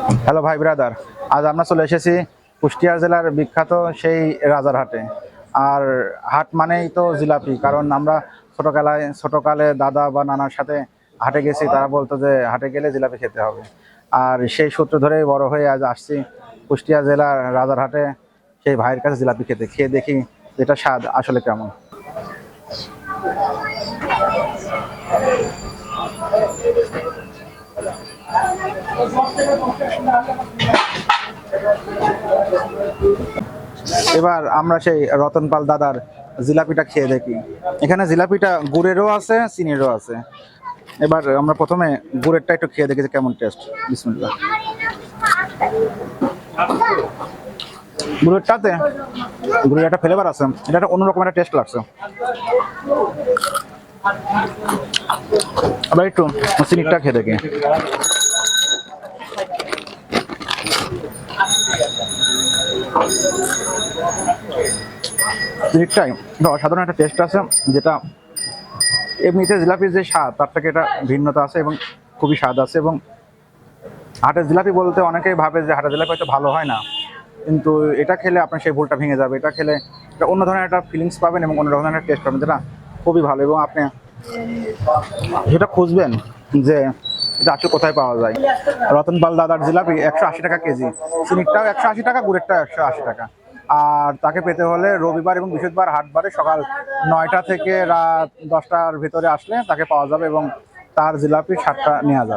Hello ভাই brother, আজ আমরা চলে এসেছি কুষ্টিয়া জেলার বিখ্যাত সেই রাজারহাটে। আর হাট মানেই তো জিলাপি, কারণ আমরা ছোটকালে দাদা বা নানার সাথে হাটে গেছি, তারা বলতো যে হাটে গেলে জিলাপি খেতে হবে। আর সেই সূত্র ধরেই বড় হয়ে আজ আসছি কুষ্টিয়া জেলার রাজারহাটে সেই ভাইয়ের কাছে জিলাপি খেতে। খেয়ে দেখি এটা স্বাদ আসলে কেমন। এবার আমরা সেই রতনপাল দাদার জিলাপিটা খেয়ে দেখি। এখানে জিলাপিটা গুড়েরও আছে, চিনিরও আছে। এবার আমরা প্রথমে গুড়েরটা একটু খেয়ে দেখি যে কেমন টেস্ট। বিসমিল্লাহ। গুড়েরটাতে গুড়ের একটা ফ্লেভার আছে, এটা একটা অন্যরকম একটা টেস্ট লাগছে। আবার একটু চিনিটা খেয়ে দেখি। চিনিটাই অসাধারণ একটা টেস্ট আছে, যেটা এমনিতে জিলাপির যে স্বাদ তার থেকে এটা ভিন্নতা আছে এবং খুবই স্বাদ আছে। এবং হাটের জিলাপি বলতে অনেকেই ভাবে যে হাটের জিলাপি হয়তো ভালো হয় না, কিন্তু এটা খেলে আপনার সেই ভুলটা ভেঙে যাবে। এটা খেলে এটা অন্য ধরনের একটা ফিলিংস পাবেন এবং অন্য ধরনের টেস্ট পাবেন, যেটা খুবই ভালো। এবং আপনি যেটা খুঁজবেন যে এটা আসলে কোথায় পাওয়া যায়। রতনপাল দাদার জিলাপি 180 টাকা কেজি, চিনিরটাও 180 টাকা, গুড়েরটাও 180 টাকা। আর তাকে পেতে হলে রবিবার এবং বৃহস্পতিবার হাটবারে সকাল 9টা থেকে রাত 10টার ভিতরে আসলে তাকে পাওয়া যাবে এবং তার জিলাপি 7টা নেওয়া যাবে।